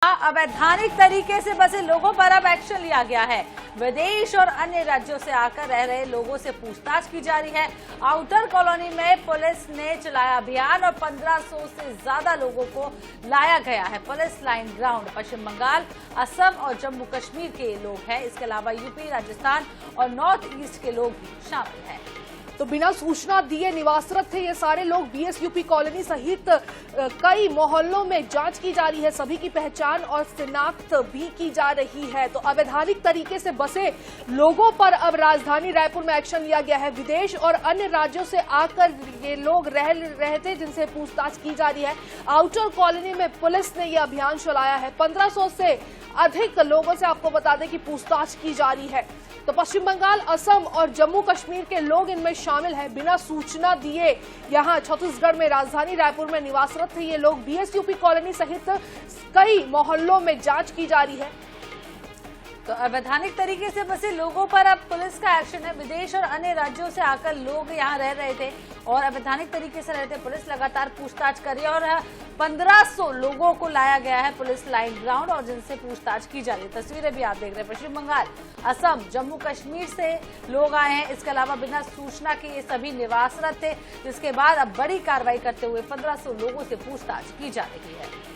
अवैधानिक तरीके से बसे लोगों पर अब एक्शन लिया गया है। विदेश और अन्य राज्यों से आकर रह रहे लोगों से पूछताछ की जा रही है। आउटर कॉलोनी में पुलिस ने चलाया अभियान और 1500 से ज्यादा लोगों को लाया गया है। पुलिस लाइन ग्राउंड पश्चिम बंगाल, असम और जम्मू कश्मीर के लोग हैं। इसके अलावा यूपी, राजस्थान और नॉर्थ ईस्ट के लोग भी शामिल हैं। तो बिना सूचना दिए निवासरत थे ये सारे लोग। बीएसयूपी कॉलोनी सहित कई मोहल्लों में जांच की जा रही है। सभी की पहचान और शिनाख्त भी की जा रही है। तो अवैधानिक तरीके से बसे लोगों पर अब राजधानी रायपुर में एक्शन लिया गया है। विदेश और अन्य राज्यों से आकर ये लोग रह रहे थे, जिनसे पूछताछ की जा रही है। आउटर कॉलोनी में पुलिस ने यह अभियान चलाया है। 1500 से अधिक लोगों से आपको बता दें कि पूछताछ की जा रही है। तो पश्चिम बंगाल, असम और जम्मू कश्मीर के लोग इनमें शामिल हैं। बिना सूचना दिए यहां छत्तीसगढ़ में राजधानी रायपुर में निवासरत थे ये लोग। बीएसयूपी कॉलोनी सहित कई मोहल्लों में जांच की जा रही है। तो अवैधानिक तरीके से बसे लोगों पर अब पुलिस का एक्शन है। विदेश और अन्य राज्यों से आकर लोग यहां रह रहे थे और अवैधानिक तरीके से रहते। पुलिस लगातार पूछताछ कर रही है और 1500 लोगों को लाया गया है पुलिस लाइन ग्राउंड और जिनसे पूछताछ की जा रही है। तस्वीरें भी आप देख रहे हैं। पश्चिम बंगाल, असम, जम्मू कश्मीर से लोग आए हैं। इसके अलावा बिना सूचना के ये सभी निवासरत थे, जिसके बाद अब बड़ी कार्रवाई करते हुए 1500 लोगों से पूछताछ की जा रही है।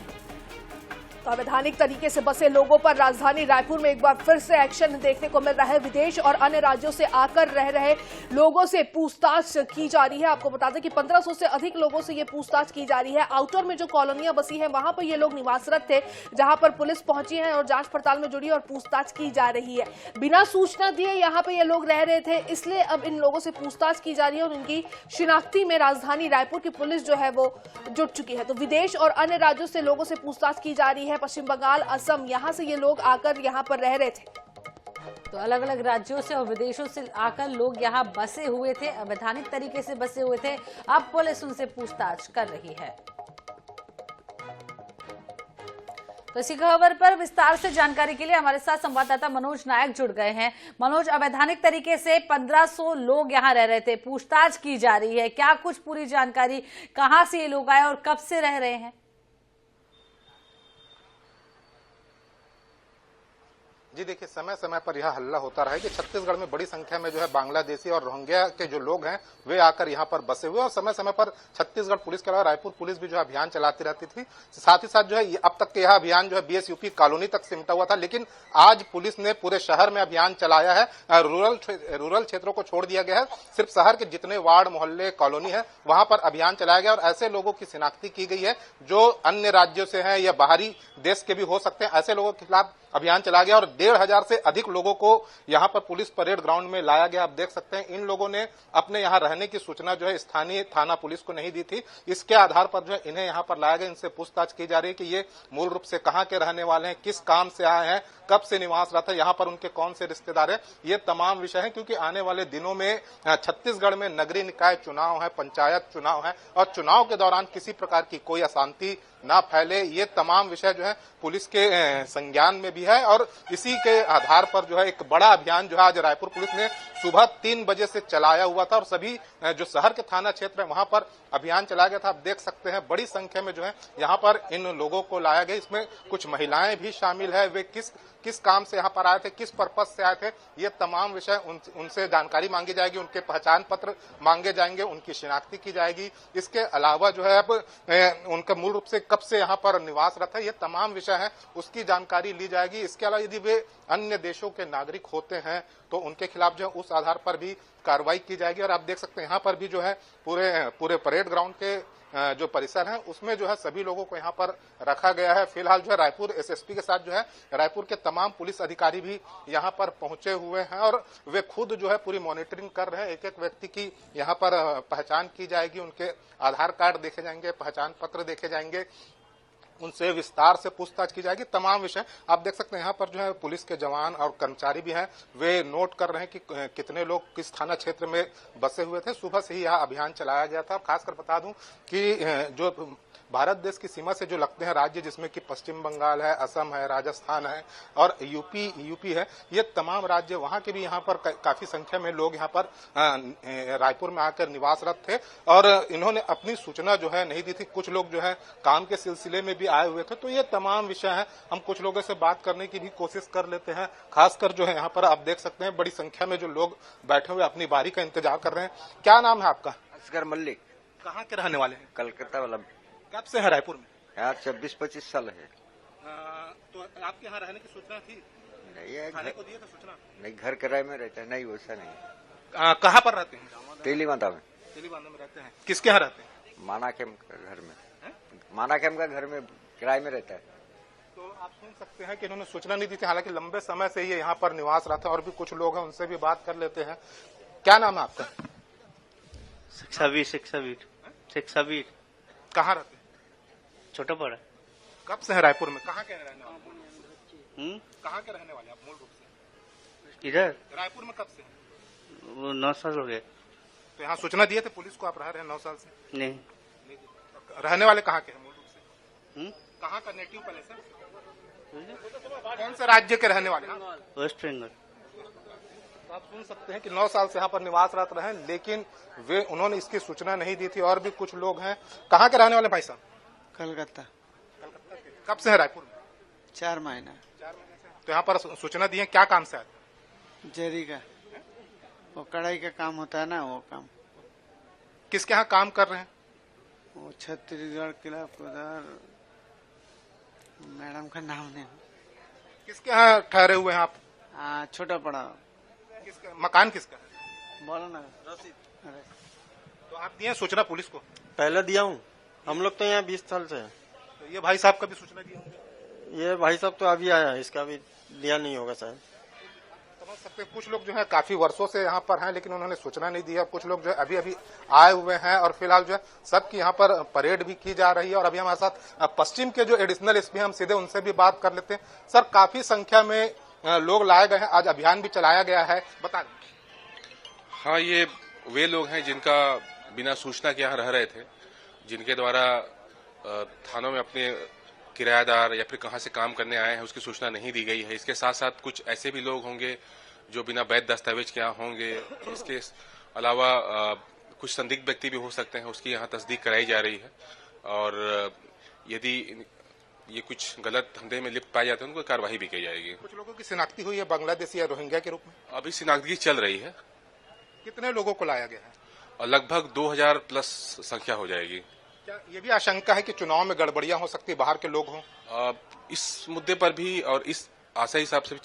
तो अवैधानिक तरीके से बसे लोगों पर राजधानी रायपुर में एक बार फिर से एक्शन देखने को मिल रहा है। विदेश और अन्य राज्यों से आकर रह रहे लोगों से पूछताछ की जा रही है। आपको बता दें कि 1500 से अधिक लोगों से ये पूछताछ की जा रही है। आउटर में जो कॉलोनियां बसी है वहां पर ये लोग निवासरत थे, जहां पर पुलिस पहुंची है और जांच पड़ताल में जुड़ी और पूछताछ की जा रही है। बिना सूचना दिए यहाँ पे ये लोग रह रहे थे, इसलिए अब इन लोगों से पूछताछ की जा रही है और उनकी शिनाख्ती में राजधानी रायपुर की पुलिस जो है वो जुट चुकी है। तो विदेश और अन्य राज्यों से लोगों से पूछताछ की जा रही है। पश्चिम बंगाल, असम, यहां से ये लोग आकर यहां पर रह रहे थे। तो अलग अलग राज्यों से और विदेशों से आकर लोग यहां बसे हुए थे, अवैधानिक तरीके से बसे हुए थे। अब पुलिस उनसे पूछताछ कर रही है। तो इसी खबर पर विस्तार से जानकारी के लिए हमारे साथ संवाददाता मनोज नायक जुड़ गए हैं। मनोज, अवैधानिक तरीके से 1500 लोग यहां रह रहे थे, पूछताछ की जा रही है, क्या कुछ पूरी जानकारी, कहां से ये लोग आए और कब से रह रहे हैं? जी देखिए, समय समय पर यह हल्ला होता रहा है कि छत्तीसगढ़ में बड़ी संख्या में जो है बांग्लादेशी और रोहिंग्या के जो लोग हैं वे आकर यहां पर बसे हुए और समय समय पर छत्तीसगढ़ पुलिस के अलावा रायपुर पुलिस भी जो है अभियान चलाती रहती थी। साथ ही साथ जो है अब तक यह अभियान जो है बीएसयूपी कॉलोनी तक सिमटा हुआ था, लेकिन आज पुलिस ने पूरे शहर में अभियान चलाया है। रूरल क्षेत्रों को छोड़ दिया गया है। सिर्फ शहर के जितने वार्ड, मोहल्ले, कॉलोनी है वहां पर अभियान चलाया गया और ऐसे लोगों की शिनाख्ती की गई है जो अन्य राज्यों से हैं या बाहरी देश के भी हो सकते हैं। ऐसे लोगों के खिलाफ अभियान चलाया गया और 1500 से अधिक लोगों को यहां पर पुलिस परेड ग्राउंड में लाया गया। आप देख सकते हैं इन लोगों ने अपने यहां रहने की सूचना जो है स्थानीय थाना पुलिस को नहीं दी थी। इसके आधार पर जो है इन्हें यहां पर लाया गया। इनसे पूछताछ की जा रही है कि ये मूल रूप से कहां के रहने वाले हैं, किस काम से आए हैं, कब से निवासरत है, यहाँ पर उनके कौन से रिश्तेदार हैं, ये तमाम विषय हैं। क्योंकि आने वाले दिनों में छत्तीसगढ़ में नगरीय निकाय चुनाव है, पंचायत चुनाव है और चुनाव के दौरान किसी प्रकार की कोई अशांति ना फैले, ये तमाम विषय जो है पुलिस के संज्ञान में भी है। और इसी के आधार पर जो है एक बड़ा अभियान जो है आज रायपुर पुलिस ने सुबह 3 बजे से चलाया हुआ था और सभी जो शहर के थाना क्षेत्र है वहां पर अभियान चलाया गया था। आप देख सकते हैं बड़ी संख्या में जो है यहाँ पर इन लोगों को लाया गया। इसमें कुछ महिलाएं भी शामिल है। वे किस काम से यहाँ पर आए थे, किस पर्पज से आए थे, ये तमाम विषय उनसे जानकारी मांगी जाएगी, उनके पहचान पत्र मांगे जाएंगे, उनकी शिनाख्ती की जाएगी। इसके अलावा जो है अब उनका मूल रूप से कब से यहाँ पर निवासरत है, ये तमाम विषय है, उसकी जानकारी ली जाएगी। इसके अलावा यदि वे अन्य देशों के नागरिक होते हैं तो उनके खिलाफ जो है उस आधार पर भी कार्रवाई की जाएगी। और आप देख सकते हैं यहाँ पर भी जो है पूरे परेड ग्राउंड के जो परिसर है उसमें जो है सभी लोगों को यहाँ पर रखा गया है। फिलहाल जो है रायपुर एसएसपी के साथ जो है रायपुर के तमाम पुलिस अधिकारी भी यहाँ पर पहुंचे हुए हैं और वे खुद जो है पूरी मॉनिटरिंग कर रहे हैं। एक एक व्यक्ति की यहाँ पर पहचान की जाएगी, उनके आधार कार्ड देखे जाएंगे, पहचान पत्र देखे जाएंगे, उनसे विस्तार से पूछताछ की जाएगी। तमाम विषय आप देख सकते हैं यहाँ पर जो है पुलिस के जवान और कर्मचारी भी हैं, वे नोट कर रहे हैं कि कितने लोग किस थाना क्षेत्र में बसे हुए थे। सुबह से ही यह अभियान चलाया गया था। खासकर बता दूं कि जो भारत देश की सीमा से जो लगते हैं राज्य, जिसमें कि पश्चिम बंगाल है, असम है, राजस्थान है और यूपी है, ये तमाम राज्य, वहां के भी यहाँ पर काफी संख्या में लोग यहाँ पर रायपुर में आकर निवासरत थे और इन्होंने अपनी सूचना जो है नहीं दी थी। कुछ लोग जो है काम के सिलसिले में भी आए हुए थे। तो ये तमाम विषय है, हम कुछ लोगों से बात करने की भी कोशिश कर लेते हैं। खासकर जो है यहाँ पर आप देख सकते हैं बड़ी संख्या में जो लोग बैठे हुए अपनी बारी का इंतजार कर रहे हैं। क्या नाम है आपका? असगर मल्लिक। कहाँ के रहने वाले हैं? कलकत्ता वाला। कब से है रायपुर में? यार 24-25 साल है। तो आपके यहाँ रहने की सूचना थी? नहीं है, थाने को दिए थे सूचना? नहीं, घर किराए में रहता है। नहीं, वैसा नहीं। कहाँ पर रहते हैं? तेलीबांधा में। तेलीबांधा में रहते हैं। किसके यहाँ रहते हैं? माना खेम का घर में। माना खेम का घर में किराए में रहता है। तो आप सुन सकते हैं कि इन्होंने सूचना नहीं दी थी। हालांकि लंबे समय से ये यहाँ पर निवास रहा था और भी कुछ लोग हैं, उनसे भी बात कर लेते हैं। क्या नाम है आपका? शिक्षावीर। कहाँ रहते हैं? छोटा पड़ा। कब से है रायपुर में? कहाँ के रहने वाले? कहाँ के रहने वाले आप मूल रूप से? इधर रायपुर में कब से? वो 9 साल हो गए। तो यहाँ सूचना दिए थे पुलिस को? आप रह रहे हैं 9 साल से? नहीं। रहने वाले कहाँ के हैं मूल रूप से? कहाँ का नेटिव पैलेस है? कौन से राज्य के रहने वाले? वेस्ट बंगाल। आप सुन सकते हैं कि 9 साल से यहाँ पर निवासरत रहे, लेकिन उन्होंने इसकी सूचना नहीं दी थी। और भी कुछ लोग हैं। कहाँ के रहने वाले भाई साहब? कलकत्ता। कलकत्ता के। कब से है रायपुर में? 4 महीना। 4 महीने से। तो यहाँ पर सूचना दी है, क्या काम से आए? जरी का, वो कढ़ाई का काम होता है ना, वो काम। किसके यहाँ काम कर रहे हैं? वो छत्तीसगढ़ किला उधर, मैडम का नाम नहीं। किसके यहाँ ठहरे हुए हैं आप? छोटा पड़ा। किसका मकान? किसका है? बोलो ना। तो आप दिए सूचना पुलिस को? पहले दिया हूँ। हम लोग तो यहाँ 20 साल से हैं। तो ये भाई साहब का भी सूचना दिए होंगे? ये भाई साहब तो अभी आया है, इसका भी दिया नहीं होगा शायद। समझ सकते हैं कुछ लोग जो है काफी वर्षों से यहाँ पर हैं, लेकिन उन्होंने सूचना नहीं दी है। कुछ लोग जो है अभी अभी आए हुए हैं और फिलहाल जो है सबकी यहाँ पर परेड भी की जा रही है। और अभी हमारे साथ पश्चिम के जो एडिशनल एसपी, हम सीधे उनसे भी बात कर लेते हैं। सर, काफी संख्या में लोग लाए गए हैं, आज अभियान भी चलाया गया है, बता दें। हाँ, ये वे लोग हैं जिनका बिना सूचना के यहाँ रह रहे थे, जिनके द्वारा थानों में अपने किराएदार या फिर कहाँ से काम करने आए हैं उसकी सूचना नहीं दी गई है। इसके साथ साथ कुछ ऐसे भी लोग होंगे जो बिना वैध दस्तावेज के यहाँ होंगे। इसके अलावा कुछ संदिग्ध व्यक्ति भी हो सकते हैं, उसकी यहाँ तस्दीक कराई जा रही है। और यदि ये कुछ गलत धंधे में लिप्त पाए जाते हैं उनको कार्रवाई भी की जाएगी। कुछ लोगों की शिनाख्ती हुई है बांग्लादेशी या रोहिंग्या के रूप में? अभी शिनाख्ती चल रही है। कितने लोगों को लाया गया है? और लगभग 2000 प्लस संख्या हो जाएगी। क्या ये भी आशंका है कि चुनाव में गड़बड़ियां हो सकती है, बाहर के लोग हों? इस मुद्दे पर भी और इस आशा हिसाब से भी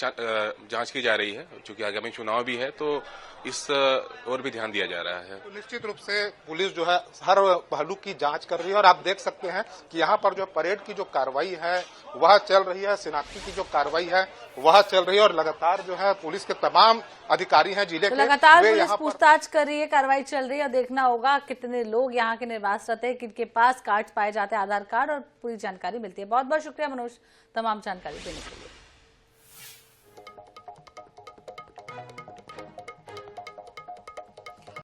जांच की जा रही है, क्योंकि आगामी चुनाव भी है, तो इस और भी ध्यान दिया जा रहा है। तो निश्चित रूप से पुलिस जो है हर पहलू की जांच कर रही है। और आप देख सकते हैं कि यहाँ पर जो परेड की जो कार्रवाई है वह चल रही है, शिनाख्ती की जो कार्रवाई है वह चल रही है। और लगातार जो है पुलिस के तमाम अधिकारी हैं जिले के, लगातार वे पुलिस यहाँ पूछताछ कर रही है, कार्रवाई चल रही है। और देखना होगा कितने लोग यहाँ के निवासरत हैं, किनके पास कार्ड पाए जाते हैं, आधार कार्ड, और पूरी जानकारी मिलती है। बहुत बहुत शुक्रिया मनोज, तमाम जानकारी देने के लिए।